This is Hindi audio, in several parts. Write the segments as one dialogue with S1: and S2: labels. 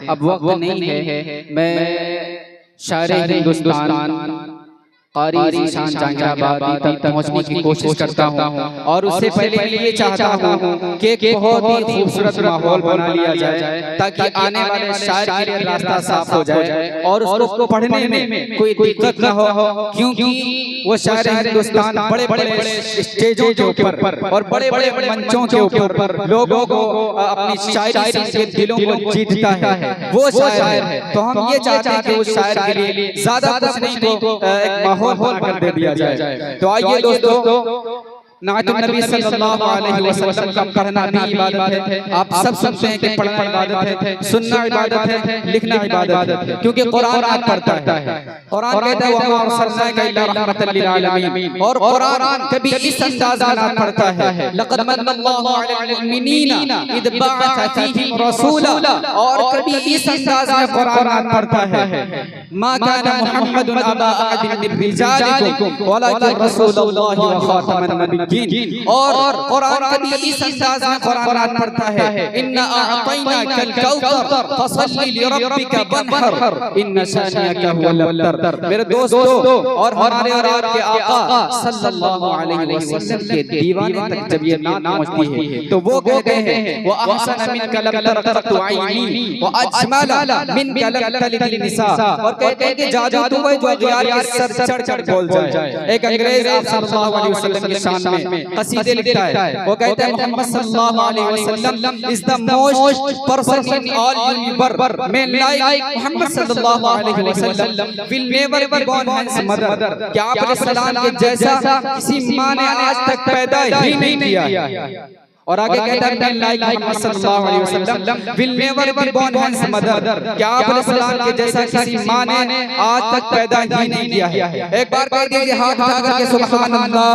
S1: अब वक्त नहीं है। मैं शायरे हिंदुस्तान क़ारी ज़ीशान जहांगीराबादी तक पहुँचने की कोशिश करता हूँ और उससे पहले मैं ये चाहता हूँ कि एक बहुत ही खूबसूरत माहौल बना लिया जाए ताकि आने वाले शायर के लिए रास्ता साफ हो जाए और उसको पढ़ने में कोई दिक्कत न हो, क्योंकि वो शायर हिंदुस्तान बड़े बड़े स्टेजों के ऊपर और बड़े बड़े मंचों के ऊपर लोगों को अपनी शायरी से दिलों को जीतता है, वो शायर है। तो हम ये चाहते हैं कि उस शायर के लिए ज्यादा कुछ नहीं तो एक माहौल कर दे दिया जाए। तो आइए दोस्तों, नाअतुन नबी सल्लल्लाहु अलैहि वसल्लम का पढ़ना भी इबादत है। आप सब सुनते हैं कि पढ़ना इबादत है, सुनना इबादत है, लिखना इबादत है, क्योंकि कुरान आप पढ़ता है। कुरान कहता है वमा अरसलनाका इल्ला रहमतल लिल आलमीन, और कुरान कभी इस अंदाज में ना पढ़ता है लक़द मन्नल्लाहु अलल मुमिनीना इद बअथ फीहिम रसूला, और कभी इस अंदाज में कुरान पढ़ता है मा काना मुहम्मदुन अबा अहदिन मिन रिजालिकुम वलाकिन रसूलुल्लाहि व खातमन नबिय्यीन, और कुरान कभी इस अंदाज में कुरान पढ़ता है इन्ना अअतैनाकल कौसर फसल्लि लिरब्बिका वन्हर इन्न शानिअका हुवल अब्तर। मेरे दोस्तों और हमारे और आपके आका सल्लल्लाहु अलैहि वसल्लम के दीवाने तक जब ये नात पहुंचती है तो वो कहते हैं वो अहसन मिनका लब तरक़तु ऐनी व अजमल मिनका लब तलिद निसा, और कहते हैं कि जादू तो वही जो अगयार के सर चढ़ बोल जाए। एक अंग्रेज आप सल्लल्लाहु अलैहि वसल्लम के शान में कसीदे लिखता है, वो कहता है मोहम्मद सल्लल्लाहु अलैहि वसल्लम is the most person in all universe, मैं लाइक मोहम्मद सल्लल्लाहु अलैहि वसल्लम will never be born his mother, क्या आप सलाम के जैसा किसी मां ने आज तक पैदा ही नहीं किया। और आगे कहता है लाइक मोहम्मद सल्लल्लाहु अलैहि वसल्लम will never be born his mother, क्या आप सलाम के जैसा किसी मां ने आज तक पैदा ही नहीं किया है। एक बार कह दीजिए हाथ उठा करके सुभान अल्लाह,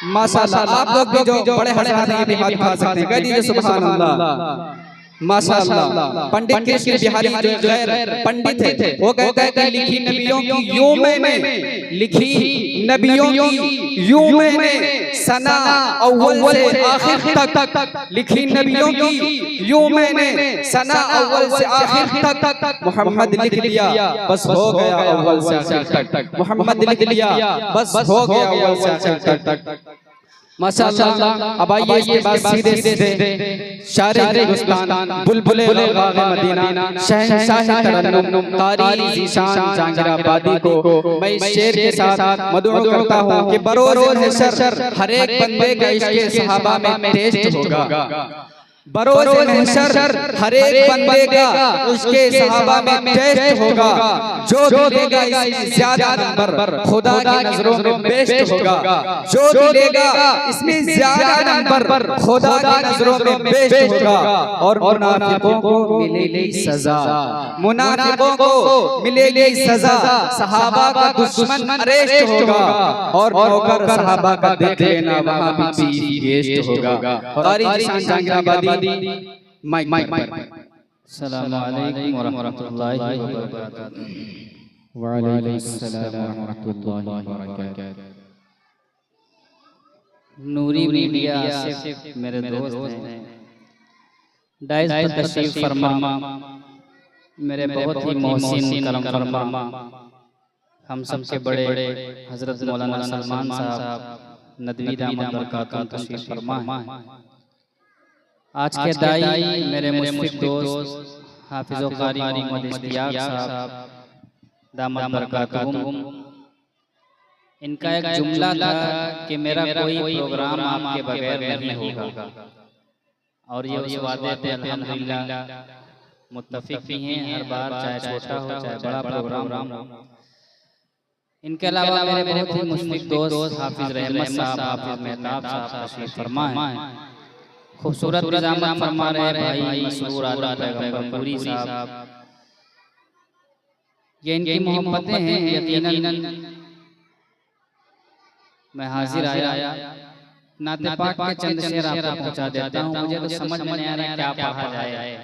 S1: माशाअल्लाह। आप लोग भी जो बड़े हजरात हैं ये भी हाथ उठा सकते हैं, कह दीजिए सुभान अल्लाह, माशाअल्लाह। पंडित कृष्ण बिहारी जो गैर पंडित थे वो कहता है कि लिखी नबियों की यूं मैंने, लिखी नबियों की यूं मैंने सना अव्वल से आखिर तक, लिखी नबियों की यूं मैंने सना अव्वल से आखिर तक, मोहम्मद लिख लिया बस हो गया अव्वल से आखिर तक, मोहम्मद लिख लिया बस हो गया अव्वल से आखिर तक, माशाअल्लाह। अब आइए इसके बाद सीधे सीधे शायरे हिंदुस्तान बुलबुले बाग़े मदीना शहंशाह तरन्नुम क़ारी ज़ीशान जहांगीराबादी को मैं इस शेर के साथ मदऊ करता हूँ कि बरोज़ हशर हर एक बंदे का इश्क़ सहाबा में टेस्ट होगा, बरोज़ महशर हर एक बंदे का उसके सहाबा में टेस्ट होगा, जो लेगा इसमें ज्यादा नंबर खुदा की नजरों में बेस्ट होगा, जो लेगा इसमें ज्यादा नंबर खुदा की नजरों में बेस्ट होगा। और मुनाफिकों को मिलेगी सजा, मुनाफिकों को मिलेगी सजा, सहाबा का दुश्मन अरेस्ट होगा और नौकर सहाबा का देख लेना वहां भी चीफ गेस्ट होगा। क़ारी ज़ीशान जहांगीराबादी माइक।
S2: अस्सलामु अलैकुम व रहमतुल्लाहि व बरकातहू।
S1: व अलैकुमुस्सलाम व रहमतुल्लाहि व बरकातहू।
S2: नूरी मीडिया आसिफ मेरे दोस्त हैं, डाइस पर तशरीफ फरमा, मेरे बहुत ही मोहसिन करम फरमा, हम सबके बड़े हजरत मौलाना सलमान साहब नदवी दामत बरकातहू तशरीफ फरमा है। आज के दाई मेरे मुशफ़िक़ दोस्त हाफिज़ क़ारी मोहम्मद इश्तियाक़ साहब दामत बरकातहू, इनका एक जुमला था कि मेरा कोई प्रोग्राम आपके बगैर नहीं होगा, और ये उस वादे पे अल्हम्दुलिल्लाह मुत्तफ़िक़ भी हैं हर बार, चाहे छोटा हो चाहे बड़ा प्रोग्राम हो। इनके अलावा मेरे बहुत ही मुशफ़िक़ दोस्त हाफिज़ रहमत साहब, हाफिज़ मेहताब साहब तशरीफ़ फरमा है, खूबसूरत निज़ामत फरमा रहे भाई मसरूर आला पैगंबर पूरी साहब। ये इनकी मोहब्बतें हैं, यकीनन मैं हाजिर आया नाते पाक के चंद शेर आपको पहुंचा देता हूँ, मुझे तो समझ में नहीं आ रहा क्या पढ़ा जाए।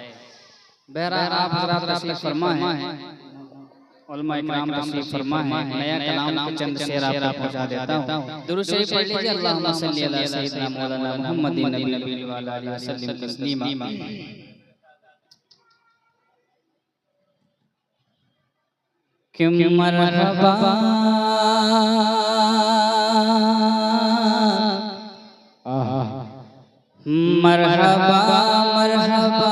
S2: बहरहाल आप हज़रात तशरीफ़ फरमा है, उलमा इकराम तशरीफ़ फरमा है, नया कलाम के चंद शेर आपको पहुंचा देता हूँ। दुरूद शरीफ पढ़ लीजिए, अल्लाहुम्मा सल्ली अला सय्यिदिना मौलाना मुहम्मदिन नबी व अला आलिहि वसल्लम तस्लीमा। कि मरहबा मरहबा मरहबा मरहबा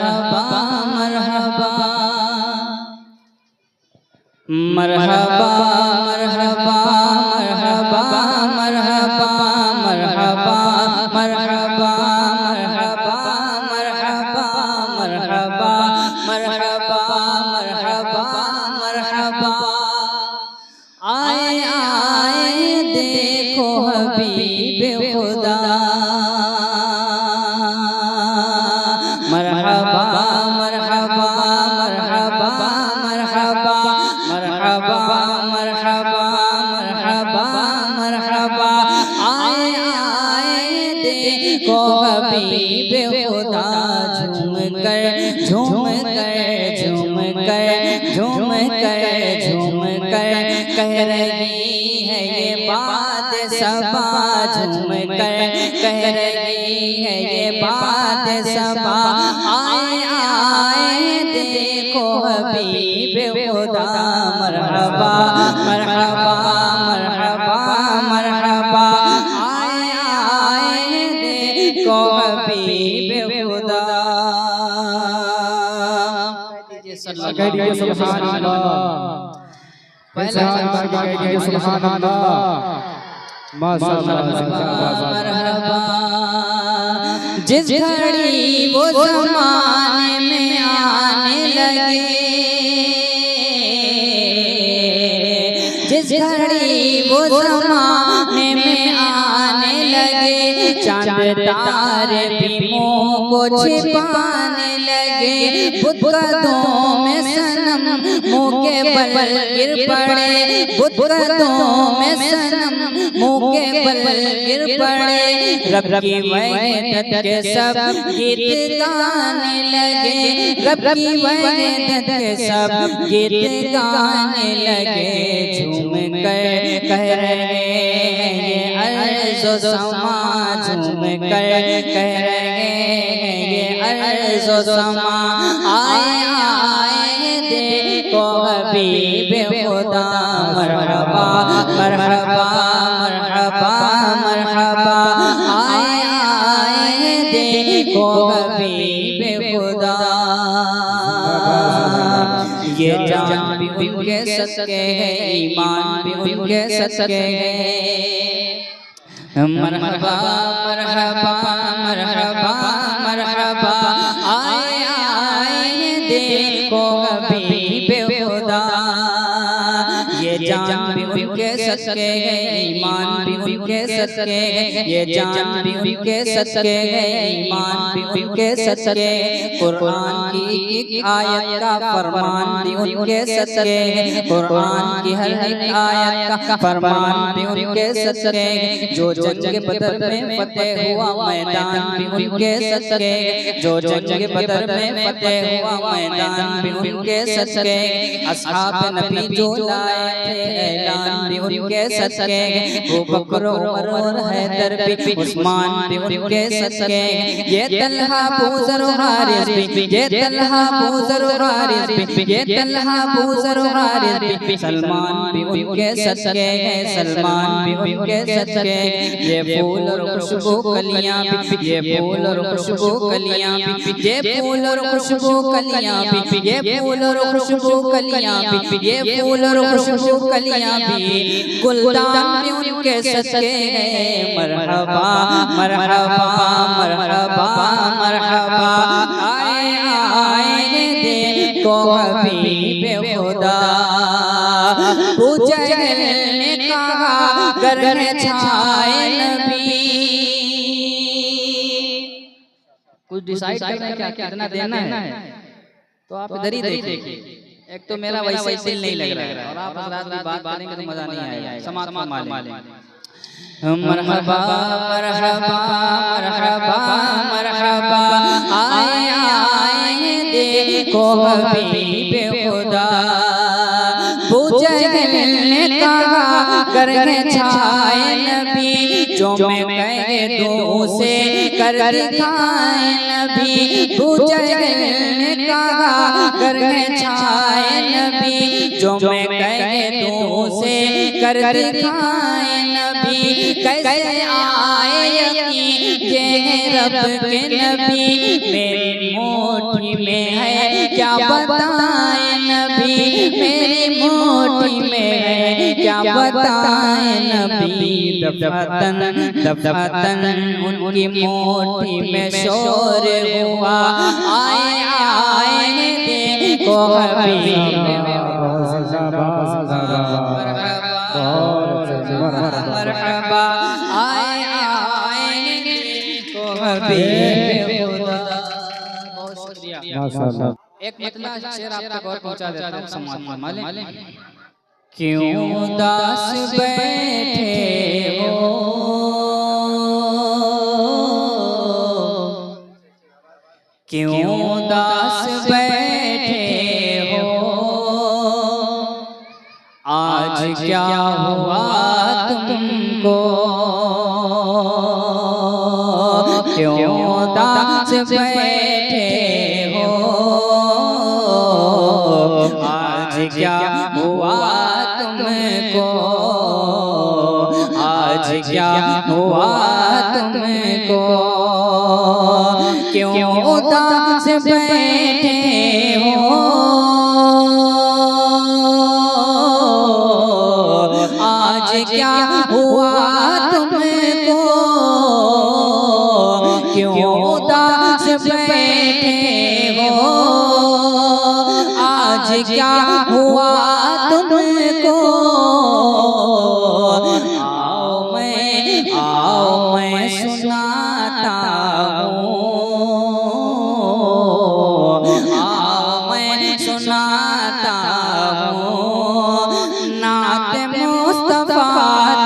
S2: मरहबा मरहबा मरहबा मरहबा मरहबा मरहबा मरहबा मरहबा मरहबा मरहबा मरहबा मरहबा आए आए देखो हबीब खुदा मरहबा मरहबा मरहबा मरहबा मरहबा मरहबा मरहबा मरहबा आए आए देखो हबीब खुदा झूम कर झूम कर झूम कर झूम कर झूम कर कह रही है ये बात सबा झूम कर कह रही है ये बात सबा आए आए देखो हबीब खुदा मरहबा मरहबा मरहबा मरहबा आए आए देखो हबीब खुदा
S1: कह दीजिए सुभान अल्लाह। पहले सुभान अल्लाह
S2: मरहबा जिस घड़ी वो ज़माने में आने लगे जिस घड़ी वो ज़माने में आने लगे चांद तारे भी मुँह को छिपाने लगे बुतों में सनम मुँह के बल गिर पड़े बुतों में सनम मुँह के बल गिर पड़े रब की वहदत के सब गीत गाने लगे रब की वहदत के सब गीत गाने लगे झूम कर कह रहे ये अर्ज़ समा झूम कर कह रहे ये अर्ज़ समा आए आए देखो हबीब खुदा मरहबा मरहबा मरहबा मरहबा आए आए देखो हबीब खुदा ये जान भी उनके सदके है ईमान भी उनके सदके है मरहबा मरहबा मरहबा मरहबा आए आए देखो हबीब खुदा ये जान भी उनके सदके है ईमान भी उनके सदके है ये जान भी उनके सदके है ईमान भी उनके सदके कुरान की एक आयत का फरमान भी उनके सदके है कुरान की हर एक आयत का फरमान भी उनके सदके है जो जंग बदर में फतेह हुआ मैदान भी उनके सदके जो जंग बदर में फतेह हुआ मैदान भी उनके सदके असहाब नबी जो लाए थे ऐलान भी उनके सदके वो बकर उमर और हैदर भी उस्मान भी उनके सदके ये तलहा बूज़र हारिस भी ये तलहा बूज़र हारिस भी ये तलहा बूज़र हारिस भी सलमान भी उनके सदके सलमान भी उनके सदके ये फूल और खुशबू कलियां भी ये फूल और खुशबू कलियां भी ये फूल और खुशबू कलियां भी ये फूल और खुशबू कलियां भी ये फूल और खुशबू कलियां भी गुलदान भी उनके सदके हैं मरहबा मरहबा मरहबा मरहबा आए आए देखो हबीब खुदा पूछे ने कहा घर में छाए नबी कुछ डिसाइड करना है क्या कितना देना है तो आप इधर ही देखिए एक तो मेरा वैसे ही दिल नहीं लग रहा है और आप हज़रात की बात करेंगे तो मजा नहीं आएगा समात मालेंगे मरहबा मरहबा मरहबा मरहबा आए आए देखो हबीब खुदा पूछे ने कहा घर में छाए नबी जो मैं कह दूं से कर दिखाए नबी, बुझे कहा कर छाए नबी, जो मैं कह दूं से कर दिखाए नबी, कैसे आए यकीन ये रब के नबी, मेरी मुट्ठी में है क्या बताए नबी, मेरी मुट्ठी में है क्या बताए नबी, दफातन दफातन उनकी मुट्ठी में शोर हुआ, आए आए देखो हबीब मरहबा, आए आए देखो हबीब खुदा। बहुत शुक्रिया। एक मतलब शेर आप तक और पहुंचा देता हूं, समाज माले। क्यों दास बैठे हो, क्यों दास बैठे हो, आज क्या हुआ तुमको, क्यों दास बैठे हो, आज क्या हुआ तुमको, आज क्या हुआ तुमको, क्यों दास बैठे हो, आज क्या हुआ तुमको, क्यों दास बैठे हो, आज क्या हुआ तुमको, आओ मैं सुनाता हूँ, आओ मैं सुनाता हूँ, नात मुस्तफा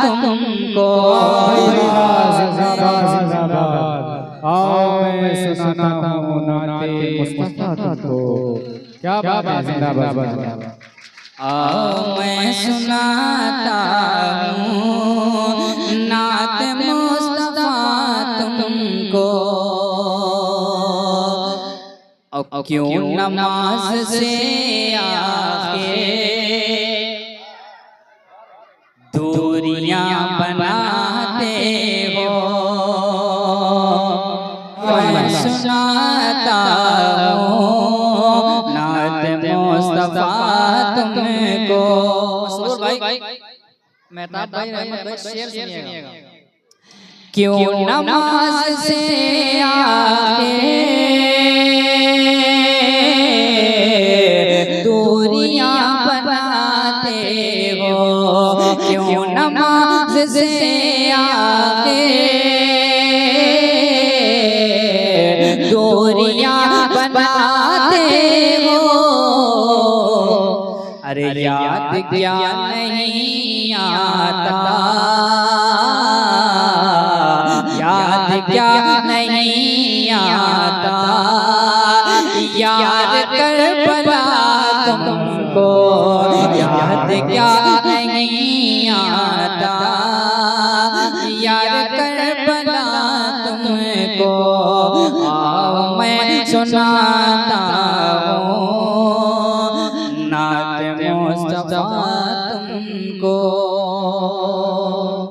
S2: तुमको,
S3: आओ मैं सुनाता हूँ नाते मुस्तफा तुमको। क्या बात है, जिंदाबाद।
S2: आओ मैं सुनाता हूँ नात मुस्तफा तुमको, अब क्यों नमाज से आके दूरियां बनाते हो, मैं सुनाता हूँ नात मुस्तफा तुमको। मसरूर भाई, मेहताब भाई, रहमत भाई, शेर सुनिएगा। क्यों नमाज से आके दूरियां बनाते हो, क्यों नमाज से आके दूरियां बनाते हो, अरे याद क्या नहीं आता, याद क्या नहीं आता, याद करबला तुमको, याद क्या नहीं आता, याद करबला तुमको, आओ मैं सुनाता हूँ नात मुस्तफा तुमको।